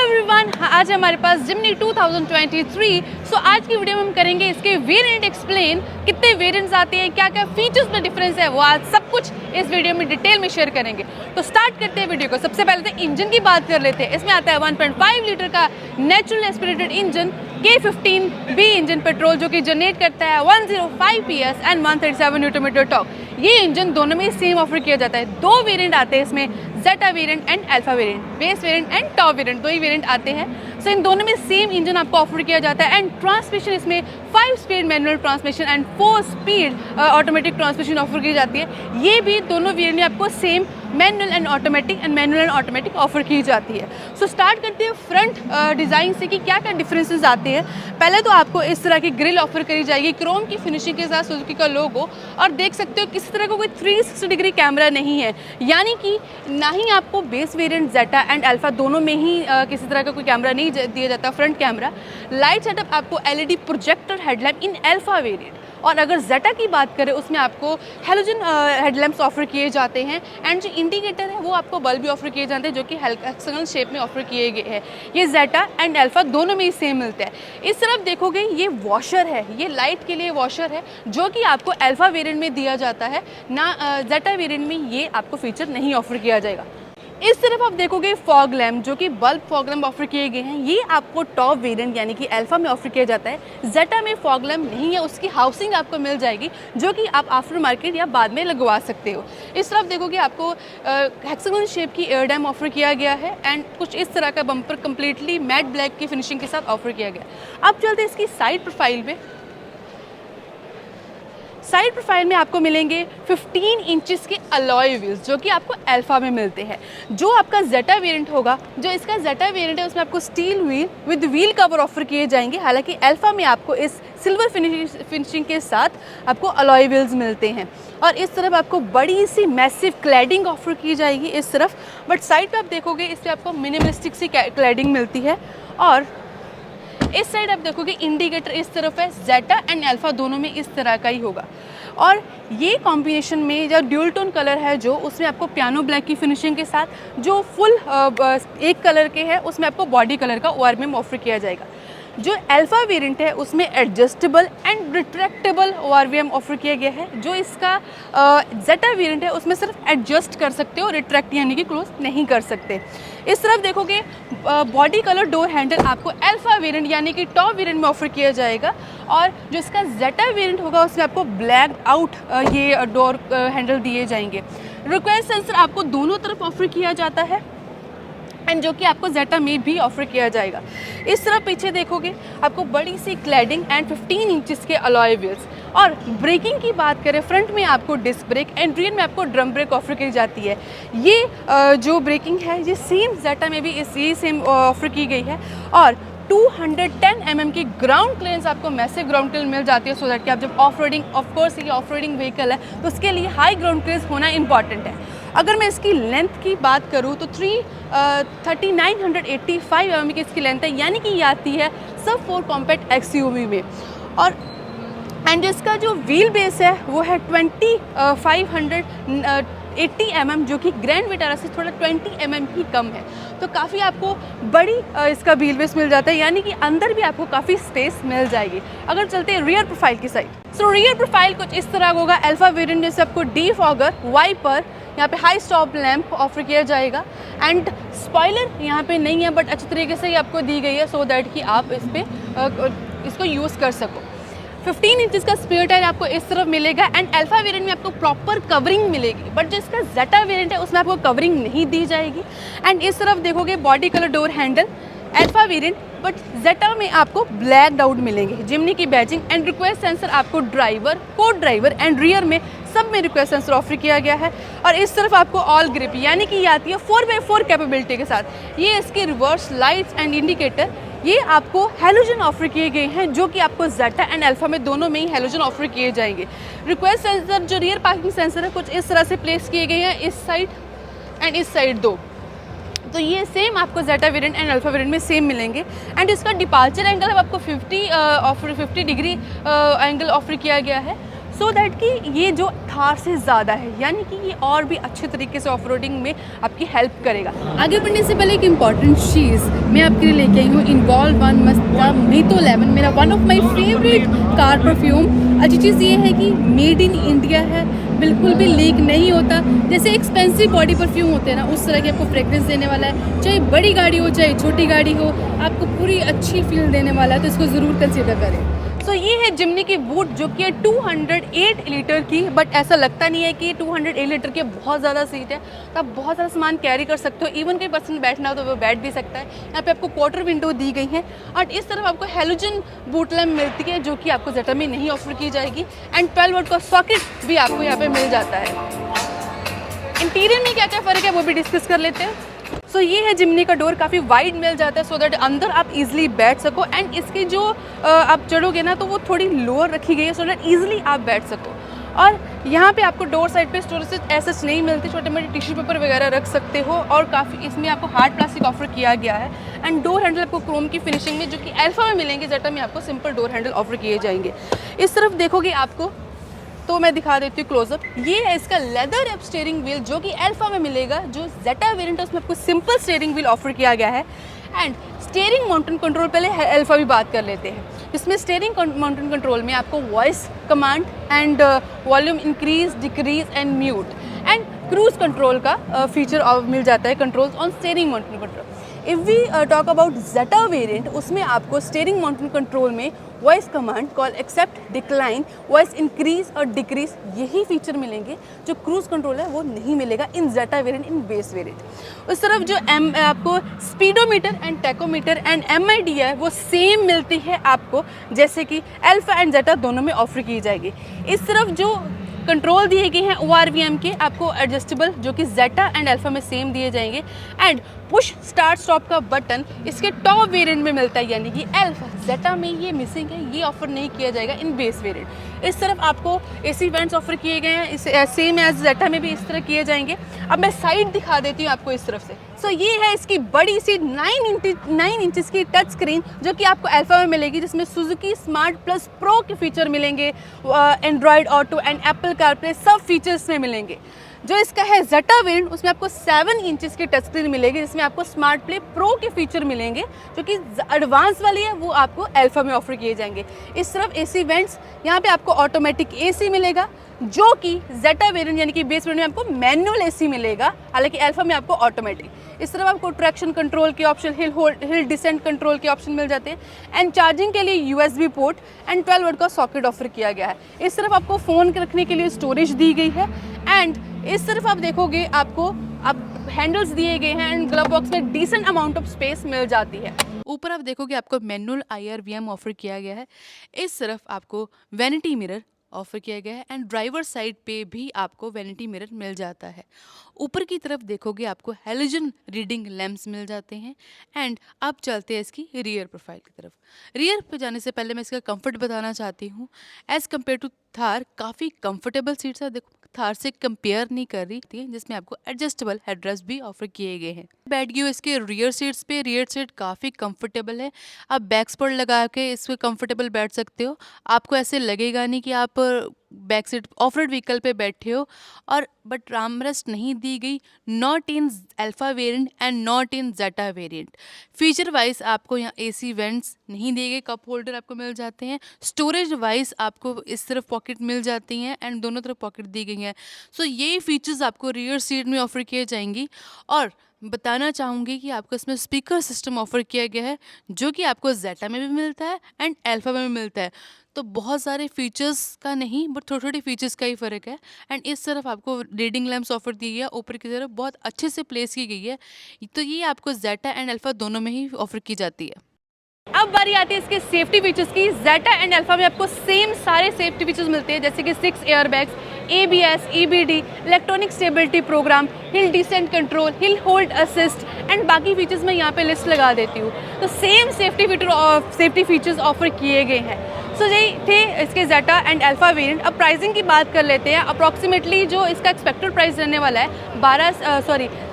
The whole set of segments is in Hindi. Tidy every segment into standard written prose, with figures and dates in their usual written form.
एवरीवन, आज हमारे पास जिमनी 2023। सो आज की वीडियो में हम करेंगे इसके वेरिएंट एक्सप्लेन, कितने वेरिएंट्स आते हैं, क्या क्या फीचर्स में डिफरेंस है, वो आज सब कुछ इस वीडियो में डिटेल में शेयर करेंगे। तो स्टार्ट करते हैं वीडियो को। सबसे पहले तो इंजन की बात कर लेते हैं। इसमें आता है 1.5 लीटर का natural aspirated engine K15B engine petrol, जो कि जनरेट करता है 105 PS and 137 newton metre torque. ये इंजन दोनों में सेम ऑफर किया जाता है। दो वेरिएंट आते हैं इसमें, Zeta variant and Alpha variant, base variant and top variant, दो ही वेरिएंट आते हैं। सो इन दोनों में सेम इंजन आपको ऑफर किया जाता है। एंड ट्रांसमिशन इसमें 5 speed manual transmission and 4 speed automatic transmission offer की जाती है। ये भी दोनों वेरिएंट में आपको same manual and automatic offer की जाती है। सो स्टार्ट करते हैं फ्रंट डिज़ाइन से कि क्या क्या डिफरेंसेस आते हैं। पहले तो आपको इस तरह की ग्रिल ऑफर करी जाएगी क्रोम की फिनिशिंग के साथ, सुजुकी का लोगो। और देख सकते हो किसी तरह का कोई 360 डिग्री कैमरा नहीं है, यानी कि ना ही आपको base variant Zeta and Alpha दोनों में ही किसी तरह का कोई कैमरा नहीं दिया जाता फ्रंट कैमरा। लाइट सेटअप आपको LED प्रोजेक्टर हेडलैम्प इन अल्फा वेरिएंट। और अगर जेटा की बात करें उसमें आपको हेलोजन हेडलैम्प्स ऑफर किए जाते हैं। एंड जो इंडिकेटर है वो आपको बल्ब भी ऑफर किए जाते हैं, जो कि हेक्सागोनल शेप में ऑफर किए गए हैं। ये जेटा एंड अल्फा दोनों में ही सेम मिलता है। इस तरफ देखोगे ये वॉशर है, ये लाइट के लिए वॉशर है, जो कि आपको अल्फा वेरिएंट में दिया जाता है ना। जेटा वेरिएंट में ये आपको फीचर नहीं ऑफर किया जाएगा। इस तरफ आप देखोगे फॉग लैम्प, जो कि बल्ब फॉग लैम्प ऑफर किए गए हैं। ये आपको टॉप वेरिएंट यानी कि अल्फा में ऑफर किया जाता है। जेटा में फॉग लैम्प नहीं है, उसकी हाउसिंग आपको मिल जाएगी, जो कि आप आफ्टर मार्केट या बाद में लगवा सकते हो। इस तरफ देखोगे आपको हेक्सागोनल शेप की एयर डैम ऑफर किया गया है। एंड कुछ इस तरह का बम्पर कम्प्लीटली मैट ब्लैक की फिनिशिंग के साथ ऑफर किया गया। अब चलते इसकी साइड प्रोफाइल में। साइड प्रोफाइल में आपको मिलेंगे 15 इंचेस के अलॉय व्हील्स, जो कि आपको अल्फा में मिलते हैं। जो आपका जेटा वेरिएंट होगा, जो इसका जेटा वेरिएंट है, उसमें आपको steel wheel with wheel cover offer किए जाएंगे। हालांकि अल्फा में आपको इस सिल्वर फिनिशिंग के साथ आपको अलॉय व्हील्स मिलते हैं। और इस तरफ आपको बड़ी सी मैसिव क्लैडिंग ऑफर की जाएगी इस तरफ। बट साइड पे आप देखोगे इस पर आपको मिनिमलिस्टिक सी क्लैडिंग मिलती है। और इस साइड आप देखोगे इंडिकेटर इस तरफ है, जेटा एंड अल्फा दोनों में इस तरह का ही होगा। और ये कॉम्बिनेशन में जो ड्यूल टोन कलर है, जो उसमें आपको पियानो ब्लैक की फिनिशिंग के साथ, जो फुल एक कलर के है उसमें आपको बॉडी कलर का ORVM ऑफर किया जाएगा। जो अल्फा वेरिएंट है उसमें adjustable and retractable ORVM offer किया गया है। जो इसका जेटा वेरिएंट है उसमें सिर्फ एडजस्ट कर सकते हो, रिट्रैक्ट यानी कि क्लोज नहीं कर सकते। इस तरफ देखोगे बॉडी कलर डोर हैंडल आपको अल्फा वेरिएंट यानी कि टॉप वेरिएंट में ऑफर किया जाएगा। और जो इसका जेटा वेरिएंट होगा उसमें आपको ब्लैक आउट ये डोर हैंडल दिए जाएंगे। रिक्वेस्ट सेंसर आपको दोनों तरफ ऑफर किया जाता है, एंड जो कि आपको जेटा में भी ऑफर किया जाएगा। इस तरफ पीछे देखोगे आपको बड़ी सी क्लैडिंग एंड 15 इंचेस के अलॉय व्हील्स। और ब्रेकिंग की बात करें, फ्रंट में आपको डिस्क ब्रेक एंड रियर में आपको ड्रम ब्रेक ऑफर की जाती है। ये जो ब्रेकिंग है ये सेम जेटा में भी ये सेम ऑफर की गई है। और 210 mm की ग्राउंड क्लियरेंस आपको मैसिव ग्राउंड क्लियरेंस मिल जाती है, सो दैट कि आप जब ऑफ रोडिंग, ऑफकोर्स ये ऑफ रोडिंग व्हीकल है तो उसके लिए हाई ग्राउंड क्लियरेंस होना इंपॉर्टेंट है। अगर मैं इसकी लेंथ की बात करूँ तो 3985 mm की इसकी लेंथ है, यानी कि ये आती है सब 4 कॉम्पैक्ट XUV में। और एंड इसका जो व्हील बेस है वो है 2580 mm, जो कि ग्रैंड विटारा से थोड़ा 20 mm ही कम है। तो काफ़ी आपको बड़ी इसका व्हील बेस मिल जाता है, यानी कि अंदर भी आपको काफ़ी स्पेस मिल जाएगी। अगर चलते हैं रियर प्रोफाइल की साइड, सो रियर प्रोफाइल कुछ इस तरह होगा। अल्फा वेरिएंट में से आपको डीफॉगर, वाइपर, यहाँ पे हाई स्टॉप लैंप ऑफर किया जाएगा। एंड स्पॉइलर यहाँ पे नहीं है, बट अच्छी तरीके से ही आपको दी गई है, सो दैट कि आप इस पर इसको यूज़ कर सको। 15 इंचेस का स्पेयर टायर आपको इस तरफ मिलेगा। एंड अल्फा वेरिएंट में आपको प्रॉपर कवरिंग मिलेगी, बट जो इसका जेटा वेरिएंट है उसमें आपको कवरिंग नहीं दी जाएगी। एंड इस तरफ देखोगे body colour door handle alpha variant, but zeta में आपको ब्लैक आउट मिलेंगे। जिमनी की बैजिंग एंड रिक्वेस्ट सेंसर आपको ड्राइवर, को ड्राइवर एंड रियर में सब में रिक्वेस्ट सेंसर ऑफर किया गया है। और इस तरफ आपको ऑल ग्रिप यानी कि ये आती है 4x4 कैपेबिलिटी के साथ। ये इसकी रिवर्स लाइट्स एंड इंडिकेटर ये आपको हेलोजन ऑफर किए गए हैं, जो कि आपको जेटा एंड अल्फा में दोनों में ही हेलोजन ऑफर किए जाएंगे। रिक्वेस्ट सेंसर जो रियर पार्किंग सेंसर है कुछ इस तरह से प्लेस किए गए हैं, इस साइड एंड इस साइड दो। तो ये सेम आपको Zeta variant and Alpha variant में सेम मिलेंगे। एंड इसका डिपार्चर एंगल आपको 50 डिग्री एंगल ऑफर किया गया है। सो दैट कि ये जो थार से ज़्यादा है, यानी कि ये और भी अच्छे तरीके से ऑफ रोडिंग में आपकी हेल्प करेगा। आगे बढ़ने से पहले एक इम्पॉर्टेंट चीज़ मैं आपके लिए लेके आई हूँ, इन्वॉल्व वन मस्त का मोहितो लेमन, मेरा one of my favourite car perfume. अच्छी चीज़ ये है कि मेड इन इंडिया है, बिल्कुल भी लीक नहीं होता। जैसे एक्सपेंसिव बॉडी परफ्यूम होते हैं ना, उस तरह की आपको फ्रेगरेंस देने वाला है। चाहे बड़ी गाड़ी हो चाहे छोटी गाड़ी हो, आपको पूरी अच्छी फील देने वाला है, तो इसको ज़रूर कंसीडर करें। सो ये है जिमनी की वूड, जो कि है 208 लीटर की, बट ऐसा लगता नहीं है कि 208 लीटर की बहुत ज़्यादा सीट है, तो आप बहुत सारा सामान कैरी कर सकते हो। इवन कोई पर्सन बैठना हो तो वो बैठ भी सकता है। यहाँ पे आपको क्वार्टर विंडो दी गई है और इस तरफ आपको हेलोजन बूट लैम्प मिलती है, जो कि आपको जेटा में नहीं ऑफर की जाएगी। एंड 12 वोल्ट का सॉकेट भी आपको यहाँ पे मिल जाता है। इंटीरियर में क्या क्या फ़र्क है वो भी डिस्कस कर लेते हैं। सो ये है जिमनी का डोर, काफ़ी वाइड मिल जाता है सो दैट अंदर आप इजीली बैठ सको। एंड इसकी जो आप चढ़ोगे ना तो वो थोड़ी लोअर रखी गई है सो दैट इजीली आप बैठ सको। और यहाँ पे आपको डोर साइड पे स्टोरेज ऐसा नहीं मिलती, छोटे मोटे टिश्यू पेपर वगैरह रख सकते हो। और काफ़ी इसमें आपको हार्ड प्लास्टिक ऑफर किया गया है। एंड डोर हैंडल आपको क्रोम की फिनिशिंग में, जो कि अल्फा में मिलेंगे, जेटा में आपको सिंपल डोर हैंडल ऑफर किए जाएंगे। इस तरफ देखोगे आपको तो मैं दिखा देती हूँ क्लोजअप। ये है इसका लेदर एप स्टीयरिंग व्हील, जो कि अल्फा में मिलेगा। जो जेटा वेरिएंट है उसमें आपको सिंपल स्टीयरिंग व्हील ऑफर किया गया है। एंड स्टीयरिंग माउंटेन कंट्रोल, पहले अल्फा भी बात कर लेते हैं। इसमें स्टीयरिंग माउंटेन कंट्रोल में आपको voice command and volume increase decrease and mute and cruise control का फीचर मिल जाता है, controls on steering mounted control. If we talk about Zeta variant, उसमें आपको स्टीयरिंग माउंटेन कंट्रोल में voice command, call accept, decline, voice increase और डिक्रीज, यही फीचर मिलेंगे। जो क्रूज कंट्रोल है वो नहीं मिलेगा in Zeta variant, in base variant. उस तरफ जो आपको speedometer and tachometer and MID है वो सेम मिलती है आपको, जैसे कि अल्फा एंड जेटा दोनों में ऑफर की जाएगी। इस तरफ जो कंट्रोल दिए गए हैं ORVM के, आपको एडजस्टेबल, जो कि जेटा एंड अल्फा में सेम दिए जाएंगे। एंड पुश स्टार्ट स्टॉप का बटन इसके टॉप वेरिएंट में मिलता है, यानी कि अल्फा। जेटा में ये मिसिंग है, ये ऑफर नहीं किया जाएगा इन बेस वेरिएंट। इस तरफ आपको AC वेंट्स ऑफर किए गए हैं, सेम एज जेटा में भी इस तरह किए जाएंगे। अब मैं साइड दिखा देती हूँ आपको इस तरफ से। सो ये है इसकी बड़ी सी 9 इंचज़ की टच स्क्रीन, जो कि आपको अल्फा में मिलेगी, जिसमें सुजुकी स्मार्ट प्लस प्रो के फीचर मिलेंगे, Android auto and Apple CarPlay सब फीचर्स में मिलेंगे। जो इसका है जेटा वेरिएंट, उसमें आपको 7 इंचज़ की टच स्क्रीन मिलेगी, जिसमें आपको स्मार्ट प्ले प्रो के फीचर मिलेंगे, जो कि एडवांस वाली है, वो आपको अल्फा में ऑफर किए जाएंगे। इस तरफ AC वेंट्स, यहाँ पे आपको ऑटोमेटिक AC मिलेगा, जो कि जेटा वेरिएंट यानी कि बेस वेरिएंट में आपको मैनुअल AC मिलेगा, हालांकि अल्फा में आपको ऑटोमेटिक। इस तरफ आपको ट्रैक्शन कंट्रोल के ऑप्शन, हिल डिसेंट कंट्रोल के ऑप्शन मिल जाते हैं। एंड चार्जिंग के लिए USB पोर्ट एंड 12 वोल्ट का सॉकेट ऑफर किया गया है। इस तरफ आपको फ़ोन रखने के लिए स्टोरेज दी गई है। एंड इस तरफ आप देखोगे आपको अब हैंडल्स दिए गए हैं एंड ग्लव बॉक्स में डिसेंट अमाउंट ऑफ स्पेस मिल जाती है। ऊपर आप देखोगे आपको मैनुअल IRVM ऑफर किया गया है। इस तरफ आपको वैनिटी मिरर ऑफर किया गया है एंड ड्राइवर साइड पे भी आपको वैनिटी मिरर मिल जाता है। ऊपर की तरफ देखोगे आपको हेलोजन रीडिंग लैंप्स मिल जाते हैं। एंड अब चलते हैं इसकी रियर प्रोफाइल की तरफ। रियर पे जाने से पहले मैं इसका कंफर्ट बताना चाहती हूँ। एज़ कम्पेयर टू थार काफ़ी कंफर्टेबल सीट्स है। देखो थार से कंपेयर नहीं कर रही थी, जिसमें आपको एडजस्टेबल हेडरेस्ट भी ऑफर किए गए हैं। बैठ गई इसके रियर सीट्स पे। रियर सीट काफ़ी कंफर्टेबल है, आप बैक सपोर्ट लगा के इस पे कंफर्टेबल बैठ सकते हो। आपको ऐसे लगेगा नहीं कि आप back seat off road vehicle पे बैठे हो। और बट आर्मरेस्ट नहीं दी गई, not in Alpha variant and not in Zeta variant. Feature wise आपको यहाँ AC वेंट्स नहीं दिए गए, कप होल्डर आपको मिल जाते हैं। स्टोरेज वाइज आपको इस तरफ पॉकेट मिल जाती हैं एंड दोनों तरफ पॉकेट दी गई हैं। सो ये फीचर्स आपको रियर सीट में ऑफर किए जाएंगी। और बताना चाहूँगी कि आपको इसमें स्पीकर सिस्टम ऑफर किया गया है, जो कि आपको जेटा में भी मिलता है एंड अल्फा में भी मिलता है। तो बहुत सारे फीचर्स का नहीं, बट थोड़े थोड़े फीचर्स का ही फ़र्क है। एंड इस तरफ आपको रीडिंग लैंप्स ऑफर दी गई है, ऊपर की तरफ बहुत अच्छे से प्लेस की गई है। तो ये आपको जेटा एंड अल्फा दोनों में ही ऑफर की जाती है। अब बारी आती है इसके सेफ्टी फीचर्स की। जेटा एंड अल्फा में आपको सेम सारे सेफ्टी फीचर्स मिलते हैं, जैसे कि 6 airbags, ABS, EBD, electronic stability programme, hill descent control, hill hold assist and बाकी फीचर्स मैं यहाँ पे लिस्ट लगा देती हूँ। तो सेम सेफ्टी फीचर्स ऑफर किए गए हैं। सो यही थे इसके जेटा एंड अल्फा वेरिएंट। अब प्राइसिंग की बात कर लेते हैं। अप्रॉक्सीमेटली जो इसका एक्सपेक्टेड प्राइस रहने वाला है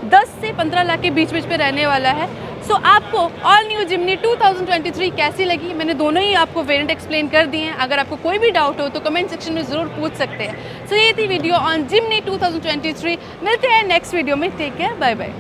10 से 15 लाख के बीच पे रहने वाला है। सो आपको ऑल न्यू जिमनी 2023 कैसी लगी, मैंने दोनों ही आपको वेरिएंट एक्सप्लेन कर दिए हैं। अगर आपको कोई भी डाउट हो तो कमेंट सेक्शन में ज़रूर पूछ सकते हैं। सो ये थी वीडियो ऑन जिमनी 2023। मिलते हैं नेक्स्ट वीडियो में। Take care, bye bye.